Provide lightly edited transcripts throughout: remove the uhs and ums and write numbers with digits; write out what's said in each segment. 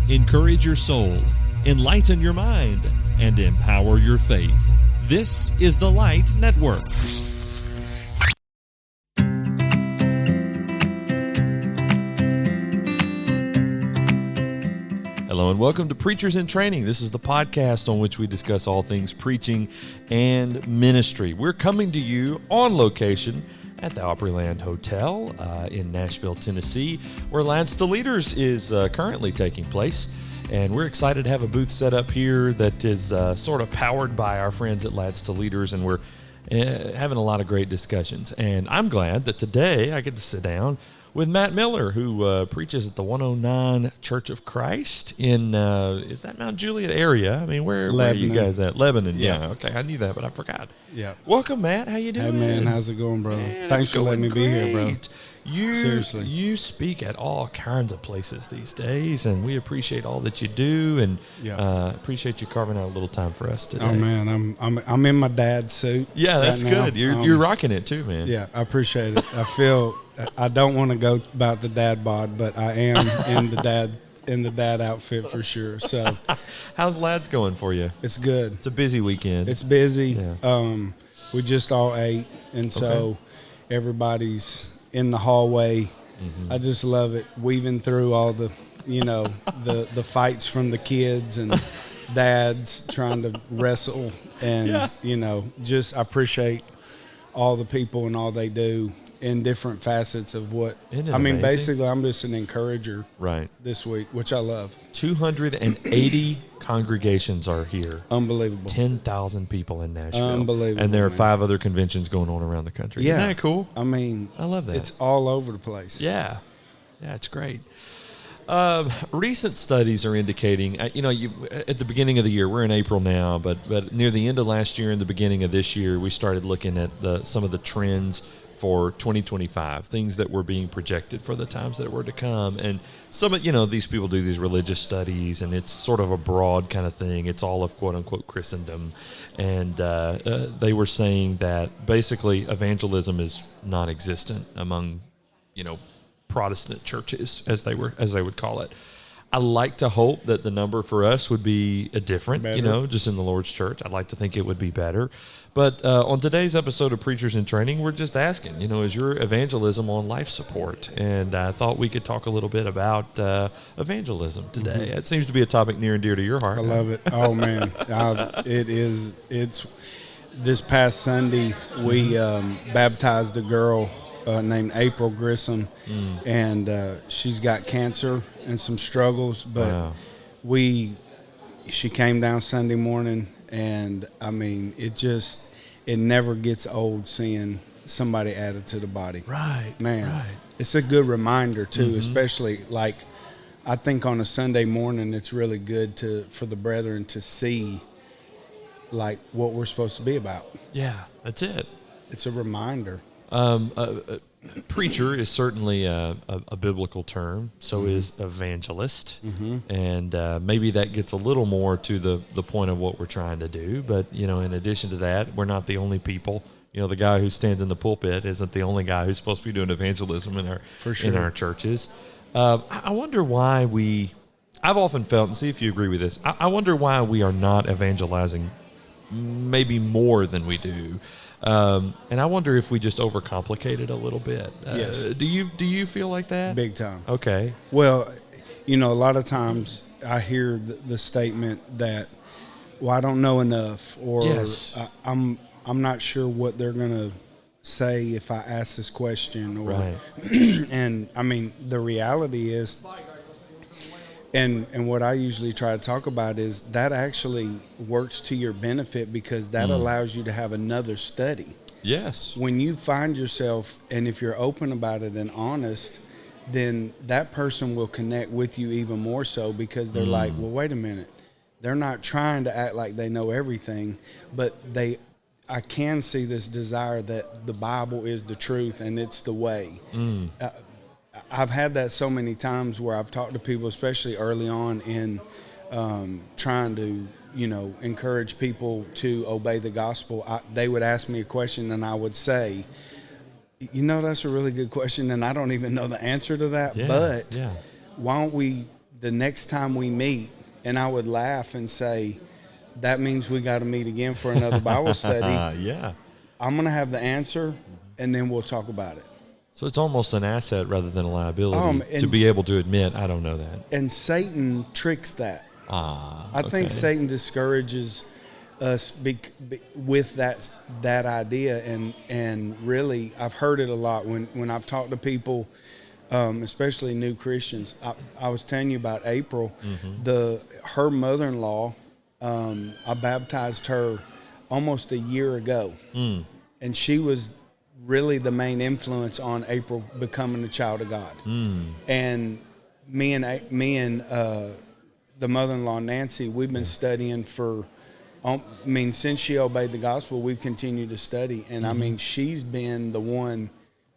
encourage your soul, enlighten your mind, and empower your faith. This is the Light Network. Hello and welcome to Preachers in Training. This is the podcast on which we discuss all things preaching and ministry. We're coming to you on location at the Opryland Hotel in Nashville, Tennessee, where Lads to Leaders is currently taking place. And we're excited to have a booth set up here that is sort of powered by our friends at Lads to Leaders, and we're having a lot of great discussions. And I'm glad that today I get to sit down with Matt Miller, who preaches at the 109 Church of Christ in, is that Mount Juliet area? I mean, where are you guys at? Lebanon, yeah. Okay, I knew that, but I forgot. Yeah. Welcome, Matt. How you doing? Hey, man. How's it going, brother? Man, Thanks for letting me be here, bro. Seriously. You speak at all kinds of places these days, and we appreciate all that you do, and appreciate you carving out a little time for us today. Oh, man, I'm in my dad's suit. Yeah, that's right good. You're rocking it too, man. Yeah, I appreciate it. I feel I don't want to go about the dad bod, but I am in the dad outfit for sure. So, how's Lads going for you? It's good. It's a busy weekend. It's busy. Yeah. We just all ate, and so everybody's in the hallway. Mm-hmm. I just love it, weaving through all the, the fights from the kids and dads trying to wrestle, and I appreciate all the people and all they do in different facets of what. Amazing? Basically, I'm just an encourager this week, which I love. 280 congregations are here. Unbelievable. 10,000 people in Nashville. Unbelievable. And there are 5 other conventions going on around the country. Yeah. Isn't that cool? I mean, I love that. It's all over the place. Yeah. Yeah, it's great. Recent studies are indicating, at the beginning of the year, we're in April now, but near the end of last year and the beginning of this year, we started looking at some of the trends for 2025, things that were being projected for the times that were to come. And some of, these people do these religious studies, and it's sort of a broad kind of thing. It's all of quote-unquote Christendom. And they were saying that basically evangelism is non-existent among, Protestant churches, as they would call it. I like to hope that the number for us would be different, just in the Lord's church. I'd like to think it would be better. But on today's episode of Preachers in Training, we're just asking, is your evangelism on life support? And I thought we could talk a little bit about evangelism today. Mm-hmm. It seems to be a topic near and dear to your heart. I love it. Oh, man. It's this past Sunday, we baptized a girl named April Grissom, and she's got cancer and some struggles, but she came down Sunday morning, and I mean, it never gets old seeing somebody added to the body. Right. Man, right. It's a good reminder too, especially like I think on a Sunday morning, it's really good for the brethren to see like what we're supposed to be about. Yeah, that's it. It's a reminder. Preacher is certainly a biblical term. So is evangelist, and maybe that gets a little more to the point of what we're trying to do. But in addition to that, we're not the only people. The guy who stands in the pulpit isn't the only guy who's supposed to be doing evangelism in our churches. I wonder why I've often felt, and see if you agree with this. I wonder why we are not evangelizing maybe more than we do. And I wonder if we just overcomplicate it a little bit. Yes. Do you feel like that? Big time. Okay. Well, a lot of times I hear the statement that, well, I don't know enough, or I'm not sure what they're going to say if I ask this question. Or, right. And I mean, the reality is, and what I usually try to talk about is that actually works to your benefit, because that allows you to have another study. Yes. When you find yourself, and if you're open about it and honest, then that person will connect with you even more so, because they're like, well, wait a minute. They're not trying to act like they know everything, but I can see this desire that the Bible is the truth and it's the way. I've had that so many times where I've talked to people, especially early on in trying to, encourage people to obey the gospel. They would ask me a question, and I would say, that's a really good question, and I don't even know the answer to that. But why don't we the next time we meet, and I would laugh and say, that means we got to meet again for another Bible study. Yeah. I'm going to have the answer, and then we'll talk about it. So it's almost an asset rather than a liability to be able to admit, I don't know that. And Satan tricks that. I think Satan discourages us with that idea, and really, I've heard it a lot when I've talked to people, especially new Christians. I was telling you about April, her mother-in-law. I baptized her almost a year ago, and she was really the main influence on April becoming a child of God. And me and the mother-in-law Nancy, we've been studying for, since she obeyed the gospel, we've continued to study. And she's been the one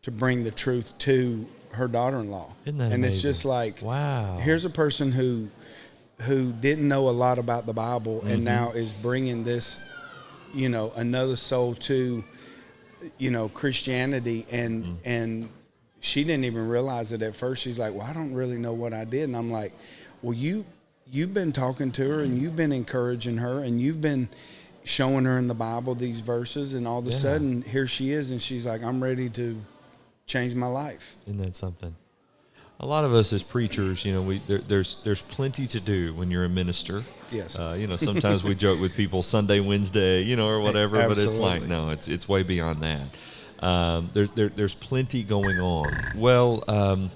to bring the truth to her daughter-in-law. Isn't that and amazing? It's just like, wow, here's a person who didn't know a lot about the Bible and now is bringing this, another soul to, Christianity, and she didn't even realize it at first. She's like, well, I don't really know what I did. And I'm like, well, you've been talking to her, and you've been encouraging her, and you've been showing her in the Bible these verses, and all of a sudden here she is, and she's like, I'm ready to change my life. Isn't that something? A lot of us as preachers, there's plenty to do when you're a minister. Yes. Sometimes we joke with people Sunday, Wednesday, or whatever, Absolutely. but it's like, no, it's way beyond that. There's plenty going on. Well,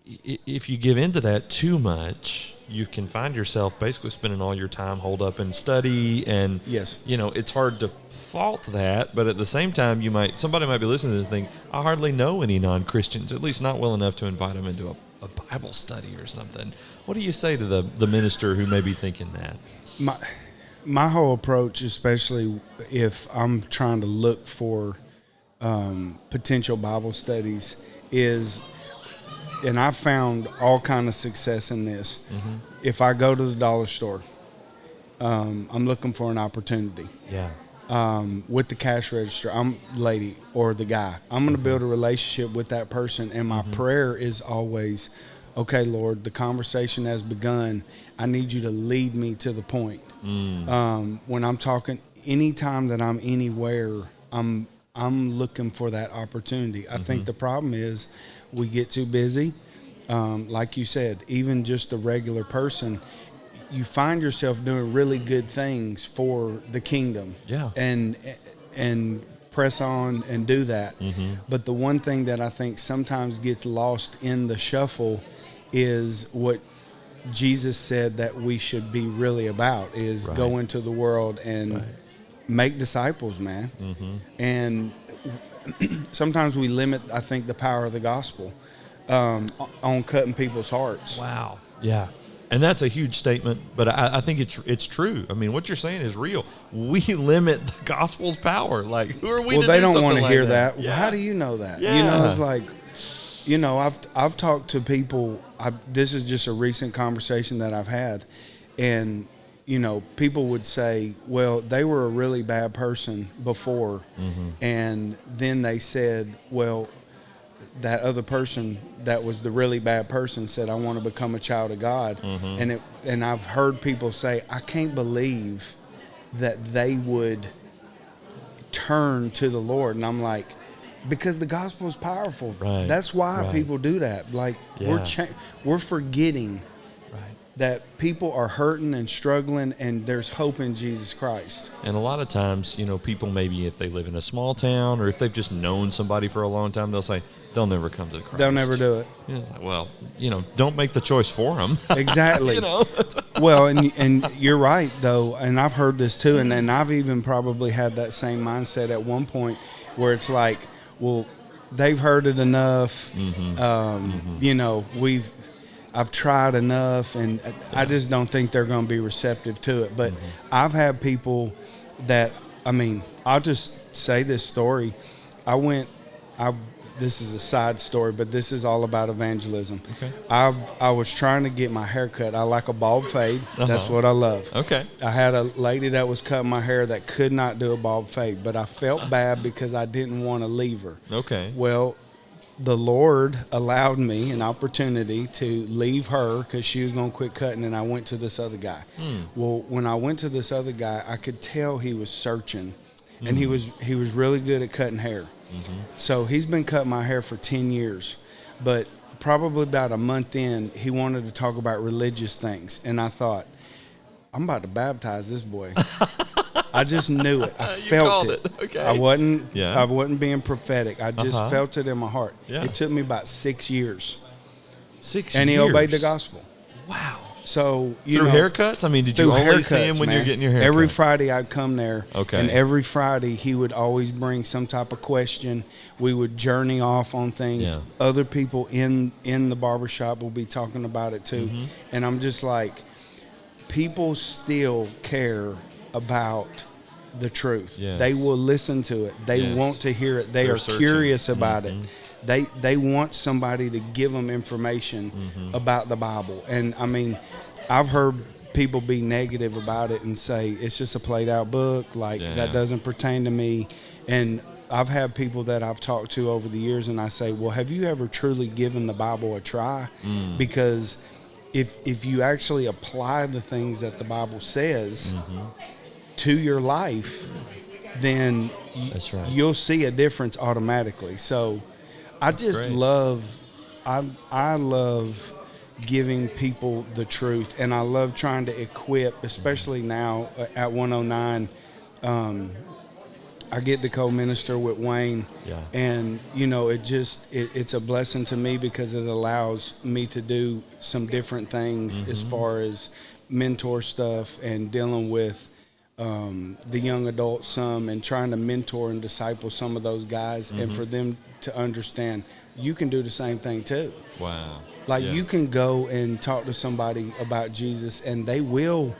if you give into that too much, you can find yourself basically spending all your time holed up in study, and it's hard to fault that, but at the same time, somebody might be listening to this and think, I hardly know any non-Christians, at least not well enough to invite them into a Bible study or something. What do you say to the minister who may be thinking that? My whole approach, especially if I'm trying to look for potential Bible studies, is, and I've found all kind of success in this. If I go to the dollar store, I'm looking for an opportunity. Yeah. With the cash register, lady or the guy, I'm going to build a relationship with that person, and my prayer is always, okay, Lord, the conversation has begun. I need you to lead me to the point. When I'm talking, anytime that I'm anywhere, I'm looking for that opportunity. I think the problem is we get too busy. Like you said, even just a regular person, you find yourself doing really good things for the kingdom. Yeah. And press on and do that. But the one thing that I think sometimes gets lost in the shuffle is what Jesus said that we should be really about, is go into the world and make disciples, man. And sometimes we limit, I think, the power of the gospel on cutting people's hearts. Wow. Yeah. And that's a huge statement, but I think it's true. I mean, what you're saying is real. We limit the gospel's power. Like, who are we to do something like that? Well, they don't want to hear that. Yeah. Well, how do you know that? Yeah. It's like, I've talked to people. This is just a recent conversation that I've had, and people would say, well, they were a really bad person before, and then they said, well, that other person that was the really bad person said, I want to become a child of God. And I've heard people say, I can't believe that they would turn to the Lord. And I'm like, because the gospel is powerful. Right. That's why people do that. Like, we're forgetting that people are hurting and struggling, and there's hope in Jesus Christ. And a lot of times, people, maybe if they live in a small town or if they've just known somebody for a long time, they'll say they'll never come to Christ. They'll never do it. It's like, well, don't make the choice for them. Exactly. Well, and you're right, though, and I've heard this too, and then I've even probably had that same mindset at one point where it's like, well, they've heard it enough. I've tried enough, and I just don't think they're going to be receptive to it. But I've had people that, I'll just say this story. This is a side story, but this is all about evangelism. Okay. I was trying to get my hair cut. I like a bald fade. That's what I love. Okay. I had a lady that was cutting my hair that could not do a bald fade, but I felt bad because I didn't want to leave her. Okay. Well, the Lord allowed me an opportunity to leave her because she was going to quit cutting, and I went to this other guy. Well, when I went to this other guy, I could tell he was searching, and he was really good at cutting hair. So he's been cutting my hair for 10 years, but probably about a month in, he wanted to talk about religious things, and I thought, I'm about to baptize this boy. I just knew it. I felt it. Okay. I wasn't being prophetic. I just felt it in my heart. Yeah. It took me about 6 years. 6 years. And he obeyed the gospel. Wow. So through haircuts? I mean, did you only see him when you're getting your hair cut? Every Friday I'd come there. Okay. And every Friday he would always bring some type of question. We would journey off on things. Yeah. Other people in the barbershop will be talking about it too. And I'm just like, people still care about the truth. Yes. They will listen to it. They want to hear it. They're searching. curious about it. They want somebody to give them information about the Bible. And I mean, I've heard people be negative about it and say it's just a played out book, like that doesn't pertain to me. And I've had people that I've talked to over the years, and I say, well, have you ever truly given the Bible a try? Because if you actually apply the things that the Bible says to your life, then you'll see a difference automatically. So I just love giving people the truth, and I love trying to equip, especially now at 109. I get to co-minister with Wayne, and it's a blessing to me because it allows me to do some different things as far as mentor stuff and dealing with the young adults some, and trying to mentor and disciple some of those guys, and for them to understand you can do the same thing too. Wow. Like you can go and talk to somebody about Jesus, and they will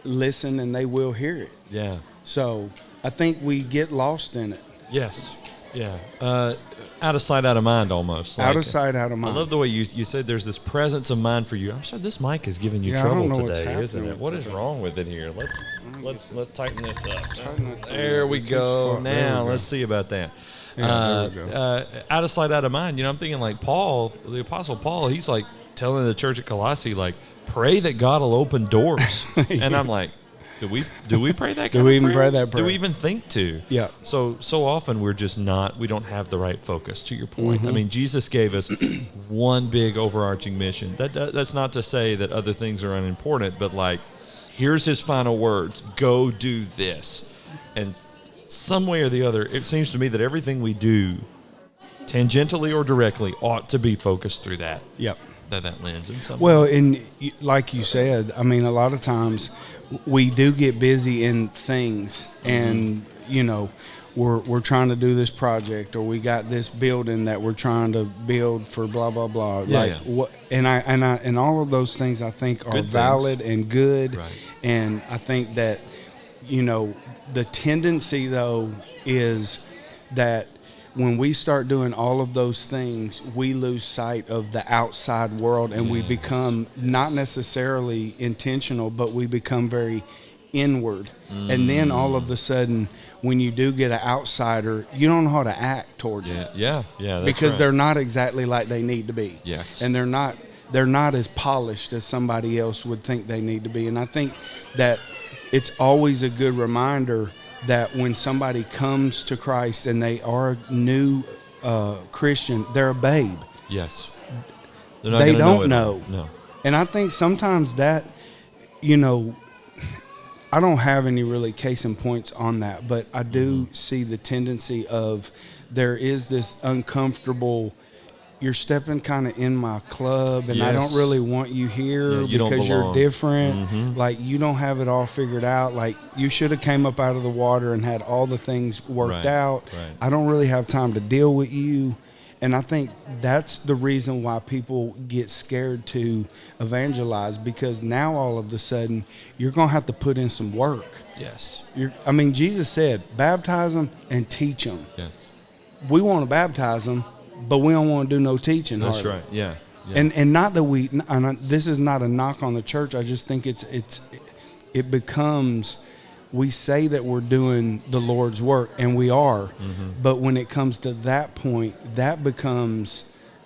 listen and they will hear it. Yeah. So I think we get lost in it. Yes. Yeah. Out of sight, out of mind almost. Out of sight, out of mind. I love the way you said there's this presence of mind for you. I'm sure this mic is giving you trouble today, isn't it? What is wrong with it here? Let's tighten this up. There we go. Now let's see about that. Yeah, there we go. Out of sight, out of mind. I'm thinking like Paul, the Apostle Paul, he's like telling the church at Colossae, like, pray that God will open doors. And I'm like, do we pray that? Do we even pray that prayer? Do we even think to? Yeah. So often we're just not. We don't have the right focus. To your point, I mean, Jesus gave us one big overarching mission. That's not to say that other things are unimportant, but like, here's his final words: go do this. And some way or the other, it seems to me that everything we do, tangentially or directly, ought to be focused through that. Yep. That lens in some Well, way. and like you said, I mean, a lot of times we do get busy in things, and we're trying to do this project, or we got this building that we're trying to build for blah blah blah. What? And all of those things I think are valid and good, right. And I think that the tendency though is that when we start doing all of those things, we lose sight of the outside world, and we become not necessarily intentional, but we become very inward. And then all of a sudden, when you do get an outsider, you don't know how to act towards it. Yeah. That's because right. they're not exactly like they need to be. Yes. And they're not as polished as somebody else would think they need to be. And I think that it's always a good reminder that when somebody comes to Christ and they are a new Christian, they're a babe. Yes. They don't know. No. And I think sometimes that, I don't have any really case in points on that, but I do see the tendency of there is this uncomfortable, you're stepping kind of in my club, and I don't really want you here because you're different. Like, you don't have it all figured out. Like, you should have came up out of the water and had all the things worked out. Right. I don't really have time to deal with you. And I think that's the reason why people get scared to evangelize, because now all of a sudden you're going to have to put in some work. Yes. Jesus said, baptize them and teach them. Yes. We want to baptize them, but we don't want to do no teaching. That's hardly. right. Yeah. And not that this is not a knock on the church. I just think it becomes we say that we're doing the Lord's work, and we are. But when it comes to that point, that becomes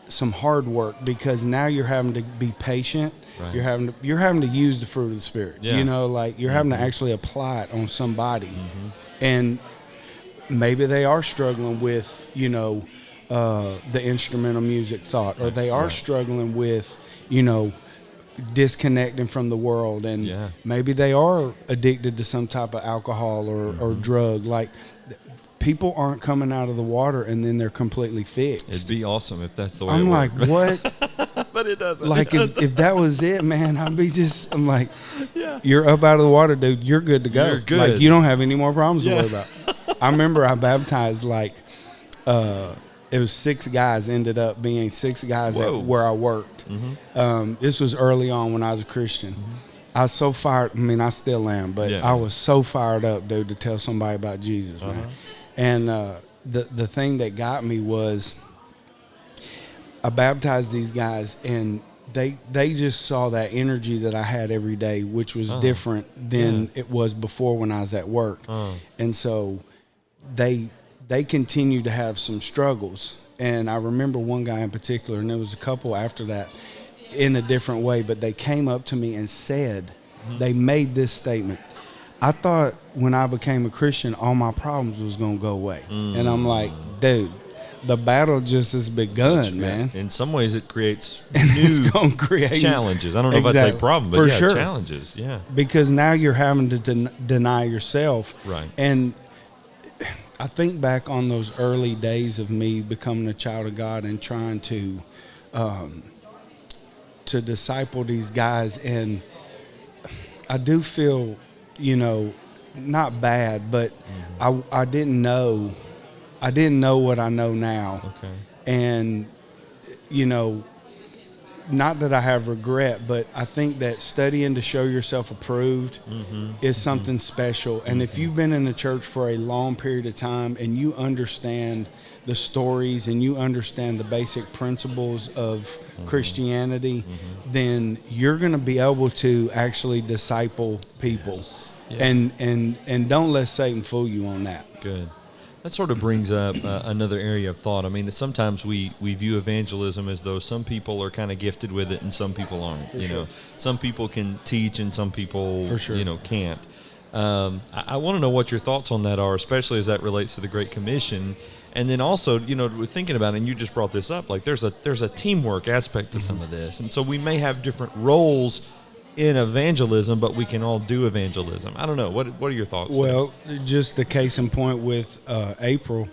some hard work, because now you're having to be patient. Right. You're having to use the fruit of the Spirit. Yeah. You know, like you're having to actually apply it on somebody. And maybe they are struggling with, you know, the instrumental music thought, or they are struggling with, you know, disconnecting from the world, and maybe they are addicted to some type of alcohol or drug. Like, people aren't coming out of the water and then they're completely fixed. It'd be awesome if that's the way I'm it like, worked. what? But it doesn't. Like, if that was it, man, I'm like, you're up out of the water, dude. You're good to go. You're good. Like, you don't have any more problems to worry about. I remember I baptized, like, it was 6 guys, ended up being 6 guys at where I worked. This was early on when I was a Christian. I was so fired. I mean, I still am, but I was so fired up, dude, to tell somebody about Jesus, man. And the thing that got me was I baptized these guys, and they just saw that energy that I had every day, which was different than it was before when I was at work. And so they continue to have some struggles. And I remember one guy in particular, and there was a couple after that in a different way, but they came up to me and said, they made this statement: I thought when I became a Christian, all my problems was going to go away. And I'm like, dude, the battle just has begun, man. In some ways, it creates and new it's going to create challenges. I don't know if I'd say problem, but for yeah, sure. Challenges. Yeah. Because now you're having to deny yourself. Right. And I think back on those early days of me becoming a child of God and trying to disciple these guys, and I do feel, you know, not bad, but I didn't know what I know now. Okay. And, you know, not that I have regret, but I think that studying to show yourself approved is something special. And if you've been in the church for a long period of time and you understand the stories and you understand the basic principles of Christianity, then you're going to be able to actually disciple people. Yes. Yeah. And don't let Satan fool you on that. Good. That sort of brings up another area of thought. I mean, sometimes we view evangelism as though some people are kind of gifted with it and some people aren't. You know, some people can teach and some people, you know, can't. I want to know what your thoughts on that are, especially as that relates to the Great Commission. And then also, you know, we're thinking about it, and you just brought this up, like there's a teamwork aspect to some of this. And so we may have different roles in evangelism, but we can all do evangelism. I don't know. What are your thoughts? Well, just the case in point with April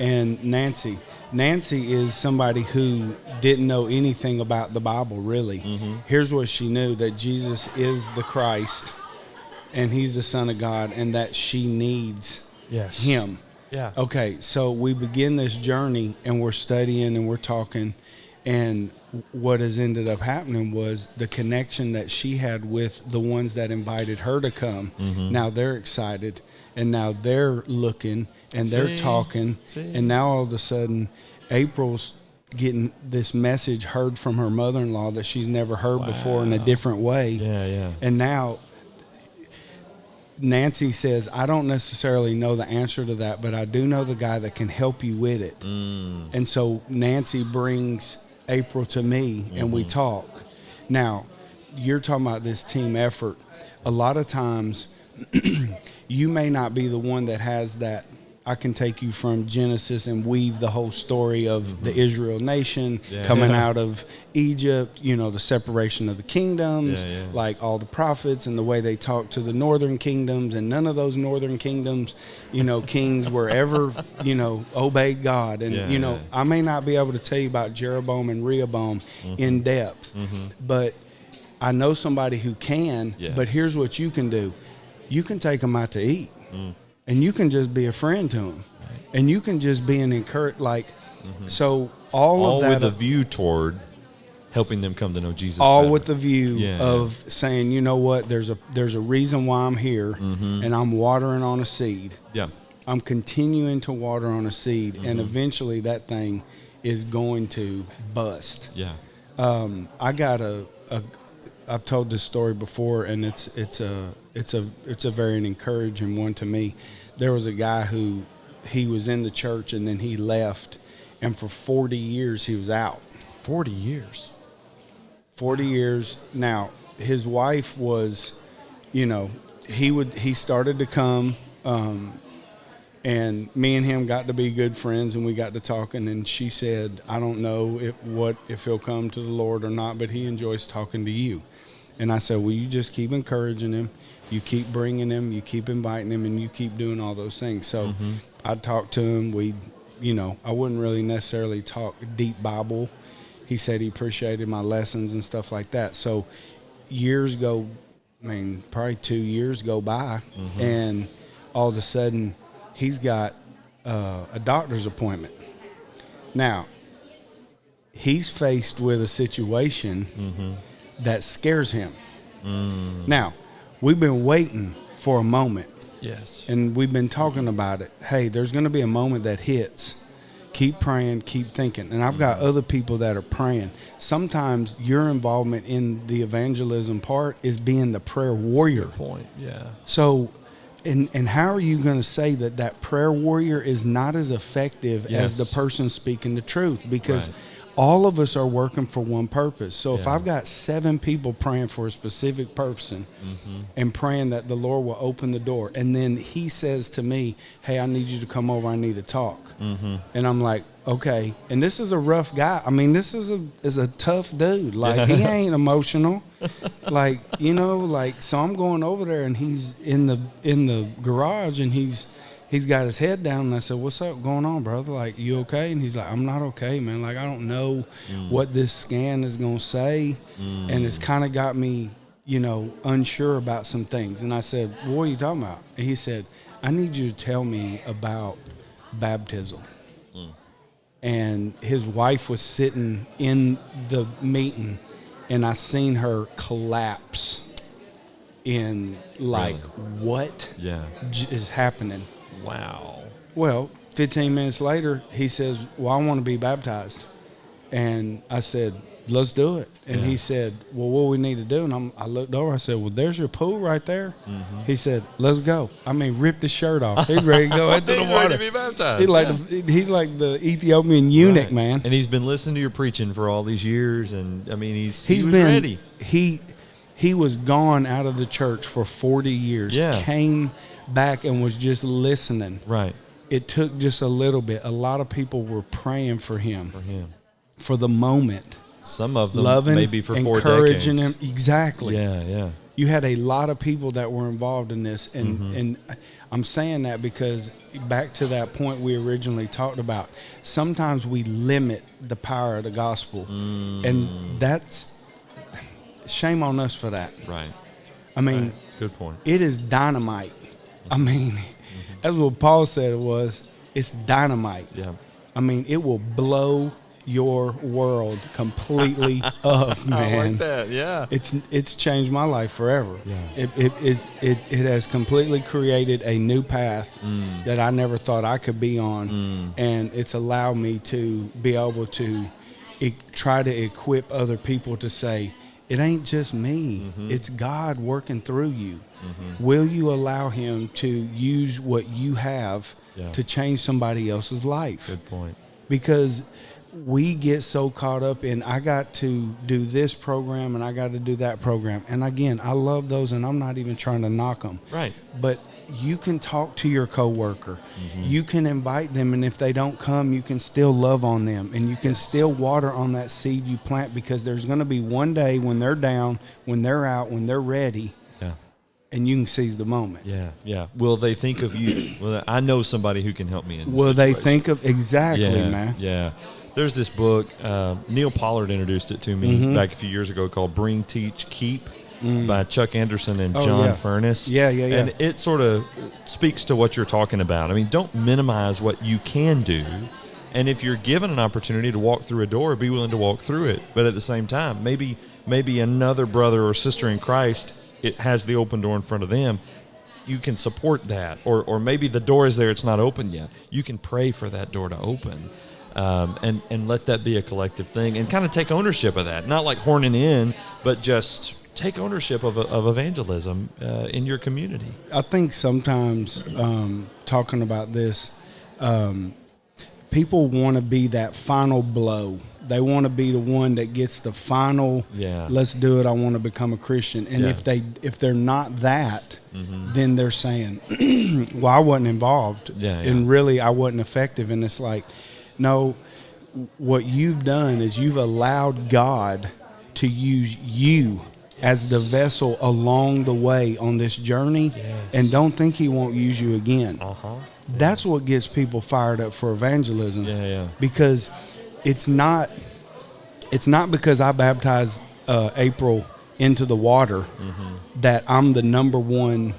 and Nancy. Nancy is somebody who didn't know anything about the Bible, really. Here's what she knew: that Jesus is the Christ, and he's the Son of God, and that she needs him. Yeah. Okay, so we begin this journey, and we're studying and we're talking, and what has ended up happening was the connection that she had with the ones that invited her to come. Now they're excited, and now they're looking, and they're talking, and now all of a sudden April's getting this message heard from her mother-in-law that she's never heard before in a different way. And now Nancy says, I don't necessarily know the answer to that, but I do know the guy that can help you with it. And so Nancy brings April to me, and we talk. Now, you're talking about this team effort. A lot of times, you may not be the one that has that. I can take you from Genesis and weave the whole story of the Israel nation coming out of Egypt, you know, the separation of the kingdoms, like all the prophets and the way they talk to the northern kingdoms, and none of those northern kingdoms, you know, kings were ever, you know, obeyed God. And, you know, I may not be able to tell you about Jeroboam and Rehoboam in depth, but I know somebody who can. But here's what you can do. You can take them out to eat. And you can just be a friend to them, and you can just be an encourage. Like, so all of that with a view toward helping them come to know Jesus. All better. with the view of saying, you know what, there's a reason why I'm here, and I'm watering on a seed. I'm continuing to water on a seed, and eventually that thing is going to bust. I got I've told this story before, and it's a very encouraging one to me. There was a guy who he was in the church and then he left, and for 40 years he was out. 40 years. 40 years. Now his wife was, he started to come, and me and him got to be good friends, and we got to talking, and she said, I don't know if he'll come to the Lord or not, but he enjoys talking to you. And I said, well, you just keep encouraging him, you keep bringing him, you keep inviting him, and you keep doing all those things. So I'd talk to him. I wouldn't really necessarily talk deep Bible. He said he appreciated my lessons and stuff like that. So probably 2 years go by, and all of a sudden he's got a doctor's appointment. Now, he's faced with a situation that scares him. Now, we've been waiting for a moment. Yes. And we've been talking about it. Hey, there's going to be a moment that hits. Keep praying, keep thinking. And I've got other people that are praying. Sometimes your involvement in the evangelism part is being the prayer warrior. That's a good point, yeah. So, and how are you going to say that prayer warrior is not as effective as the person speaking the truth? Because all of us are working for one purpose. So if I've got 7 people praying for a specific person and praying that the Lord will open the door, and then he says to me, hey, I need you to come over, I need to talk. And I'm like, okay. And this is a rough guy. I mean, this is a tough dude. Like, he ain't emotional. So I'm going over there, and he's in the garage, and he's got his head down, and I said, what's up going on, brother? Like, you okay? And he's like, I'm not okay, man. Like, I don't know what this scan is going to say. And it's kind of got me, unsure about some things. And I said, well, what are you talking about? And he said, I need you to tell me about baptism. And his wife was sitting in the meeting, and I seen her collapse in what is happening? Wow. Well, 15 minutes later, he says, well, I want to be baptized. And I said, let's do it. And he said, well, what we need to do? And I looked over. I said, well, there's your pool right there. He said, let's go. I mean, ripped his shirt off. He's ready to go into the water. Ready to be baptized. He's like the Ethiopian eunuch, man. And he's been listening to your preaching for all these years. And, I mean, he was ready. He was gone out of the church for 40 years. Yeah. Came back and was just listening. Right. It took just a little bit. A lot of people were praying for him. For the moment. Some of them loving, maybe for 4 encouraging decades. him. Exactly. Yeah. You had a lot of people that were involved in this, and I'm saying that because back to that point we originally talked about, sometimes we limit the power of the gospel, and that's shame on us for that. Right. I mean, good point. It is dynamite. I mean, that's what Paul said it was. It's dynamite. Yeah. I mean, it will blow your world completely up, man. I like that. Yeah. It's changed my life forever. Yeah. It has completely created a new path that I never thought I could be on, and it's allowed me to be able to try to equip other people to say, it ain't just me. It's God working through you. Will you allow him to use what you have to change somebody else's life? Good point. Because we get so caught up in, I got to do this program and I got to do that program. And again, I love those, and I'm not even trying to knock them. Right. But you can talk to your coworker. You can invite them, and if they don't come, you can still love on them, and you can still water on that seed you plant, because there's going to be one day when they're down, when they're out, when they're ready. And you can seize the moment. Yeah. Will they think of you? Well, I know somebody who can help me in this Will situation. they think of, exactly, man. Yeah. There's this book, Neil Pollard introduced it to me back a few years ago, called Bring, Teach, Keep by Chuck Anderson and John Furness. Yeah. And it sort of speaks to what you're talking about. I mean, don't minimize what you can do. And if you're given an opportunity to walk through a door, be willing to walk through it. But at the same time, maybe another brother or sister in Christ, it has the open door in front of them. You can support that. Or maybe the door is there, it's not open yet. You can pray for that door to open. And let that be a collective thing, and kind of take ownership of that. Not like horning in, but just take ownership of evangelism in your community? I think sometimes talking about this, people want to be that final blow. They want to be the one that gets the final, let's do it, I want to become a Christian. And if they're not that, then they're saying, well, I wasn't involved. And really I wasn't effective. And it's like, no, what you've done is you've allowed God to use you as the vessel along the way on this journey, and don't think he won't use you again. That's what gets people fired up for evangelism. Because it's not because I baptized April into the water that I'm the number one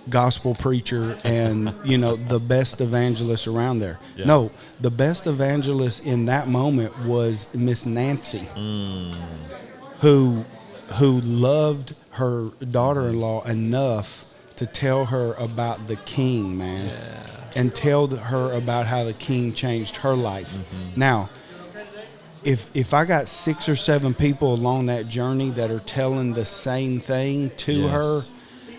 gospel preacher and the best evangelist around there. No, the best evangelist in that moment was Miss Nancy, who loved her daughter-in-law enough to tell her about the King, man, and tell her about how the King changed her life. Now, if I got 6 or 7 people along that journey that are telling the same thing to her,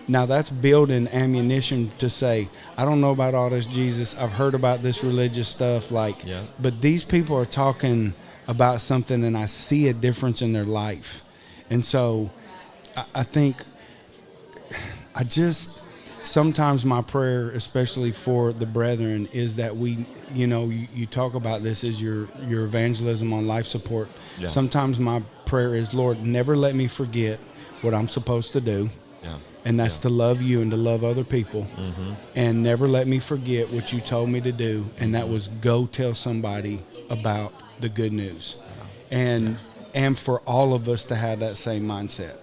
now that's building ammunition to say, I don't know about all this Jesus. I've heard about this religious stuff, but these people are talking about something, and I see a difference in their life. And so I think sometimes my prayer, especially for the brethren, is that we, you talk about this as your evangelism on life support. Sometimes my prayer is, Lord, never let me forget what I'm supposed to do. And that's to love you and to love other people. And never let me forget what you told me to do. And that was go tell somebody about the good news. And for all of us to have that same mindset.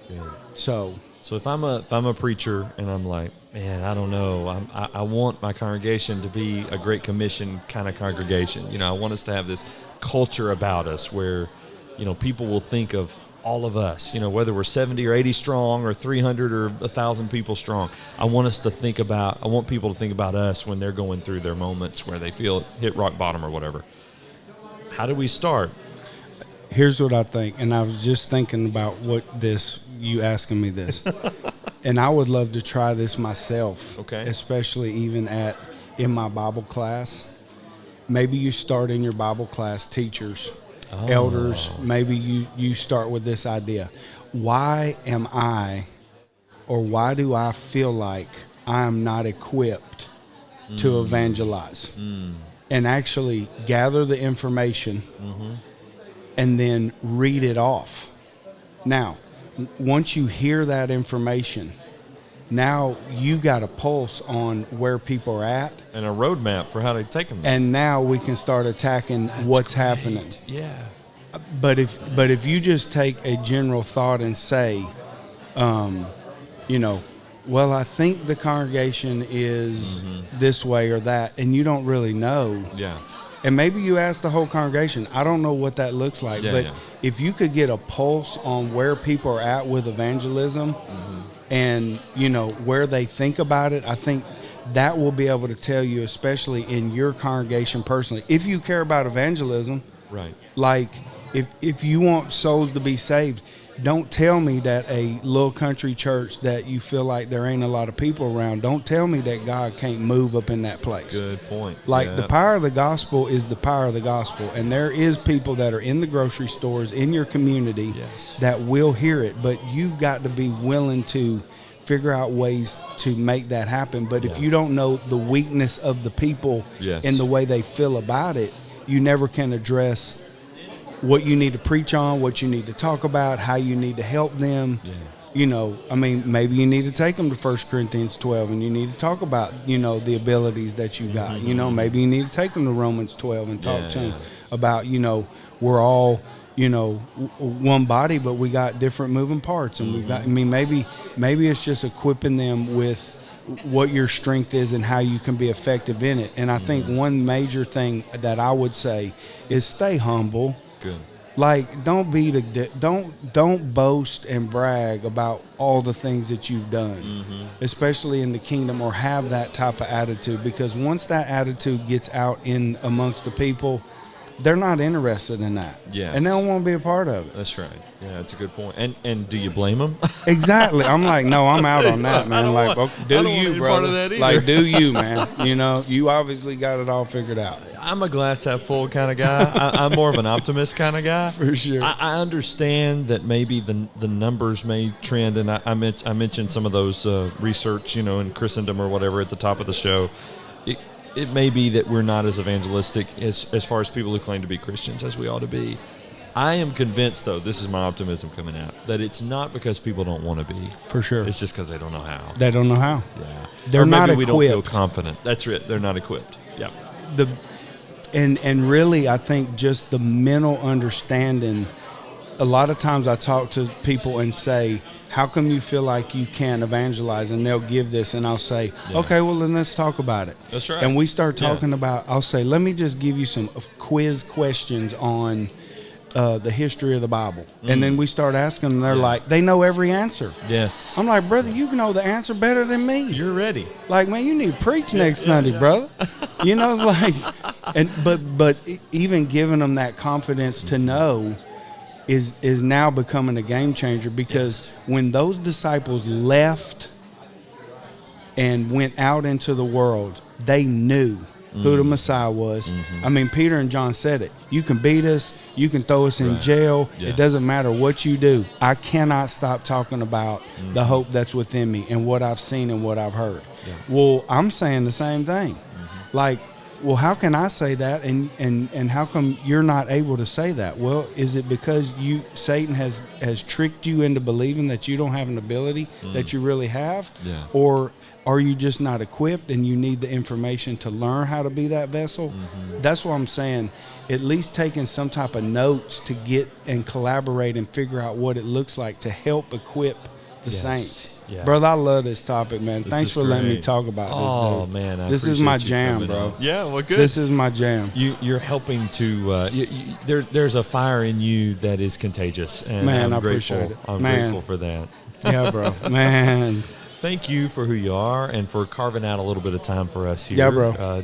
So if I'm a preacher and I'm like, man, I don't know, I want my congregation to be a Great Commission kind of congregation. I want us to have this culture about us where, people will think of all of us, whether we're 70 or 80 strong or 300 or 1,000 people strong. I want people to think about us when they're going through their moments where they feel hit rock bottom or whatever. How do we start? Here's what I think, and I was just thinking about you asking me this, and I would love to try this myself, especially even in my Bible class. Maybe you start in your Bible class, teachers, elders, maybe you start with this idea. Why am I, or why do I feel like I am not equipped to evangelize? And actually gather the information and then read it off. Now, once you hear that information, now you got a pulse on where people are at. And a roadmap for how to take them there. And now we can start attacking what's happening. But if you just take a general thought and say, well, I think the congregation is this way or that, and you don't really know. And maybe you ask the whole congregation, I don't know what that looks like, but if you could get a pulse on where people are at with evangelism and, where they think about it, I think that will be able to tell you, especially in your congregation personally, if you care about evangelism, like if you want souls to be saved, don't tell me that a little country church that you feel like there ain't a lot of people around, don't tell me that God can't move up in that place. Good point. The power of the gospel is the power of the gospel. And there is people that are in the grocery stores, in your community, that will hear it. But you've got to be willing to figure out ways to make that happen. But if you don't know the weakness of the people and the way they feel about it, you never can address what you need to preach on, what you need to talk about, how you need to help them. Maybe you need to take them to 1 Corinthians 12 and you need to talk about, the abilities that you got. Maybe you need to take them to Romans 12 and talk to them about, we're all, one body, but we got different moving parts. And we've got, maybe it's just equipping them with what your strength is and how you can be effective in it. And I think one major thing that I would say is stay humble. Good. Like, don't boast and brag about all the things that you've done, especially in the kingdom, or have that type of attitude, because once that attitude gets out in amongst the people, they're not interested in that. Yes. And they don't want to be a part of it. That's right. Yeah, that's a good point. And do you blame them? Exactly. I'm like, no, I'm out on that, man. Like, do you, brother? Like, do you, man? You know, you obviously got it all figured out. I'm a glass half full kind of guy. I'm more of an optimist kind of guy. For sure. I understand that maybe the numbers may trend, and I mentioned some of those research, in Christendom or whatever at the top of the show. It may be that we're not as evangelistic as far as people who claim to be Christians as we ought to be. I am convinced, though, this is my optimism coming out, that it's not because people don't want to be. For sure. It's just because they don't know how. They don't know how. Yeah. They're not equipped. We don't feel confident. That's it. They're not equipped. Yeah. And really, I think just the mental understanding. A lot of times I talk to people and say, how come you feel like you can't evangelize? And they'll give this, and I'll say, okay, well, then let's talk about it. That's right. And we start talking about, I'll say, let me just give you some quiz questions on the history of the Bible. And then we start asking them, they're like, they know every answer. Yes. I'm like, brother, you know the answer better than me. You're ready. Like, man, you need to preach next Sunday, brother. It's like, but even giving them that confidence to know is now becoming a game changer, because when those disciples left and went out into the world, they knew who the Messiah was. Mm-hmm. I mean, Peter and John said it. You can beat us. You can throw us in jail. Yeah. It doesn't matter what you do. I cannot stop talking about the hope that's within me and what I've seen and what I've heard. Yeah. Well, I'm saying the same thing. Mm-hmm. Like, well, how can I say that, and how come you're not able to say that? Well, is it because Satan has tricked you into believing that you don't have an ability that you really have? Yeah. Or are you just not equipped and you need the information to learn how to be that vessel? Mm-hmm. That's what I'm saying. At least taking some type of notes to get and collaborate and figure out what it looks like to help equip the saints. Yeah. Brother, I love this topic, man. Thanks for letting me talk about this, dude. Oh, man, this is my jam, bro. Yeah, well, good. This is my jam. You're helping to there's a fire in you that is contagious, and man, I'm grateful. Appreciate it. I'm grateful for that. Yeah, bro. Man. Thank you for who you are and for carving out a little bit of time for us here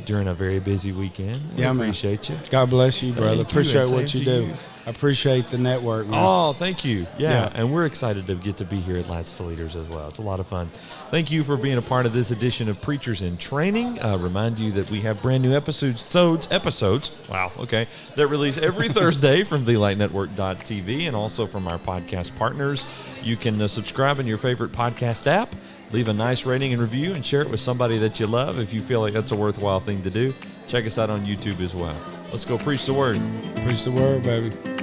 during a very busy weekend. We appreciate you. God bless you, brother. Appreciate what you do. I appreciate the network, man. Oh, thank you. Yeah, and we're excited to get to be here at Lads to Leaders as well. It's a lot of fun. Thank you for being a part of this edition of Preachers in Training. Remind you that we have brand new episodes, that release every Thursday from TheLightNetwork.tv and also from our podcast partners. You can subscribe in your favorite podcast app. Leave a nice rating and review and share it with somebody that you love if you feel like that's a worthwhile thing to do. Check us out on YouTube as well. Let's go preach the word. Preach the word, baby.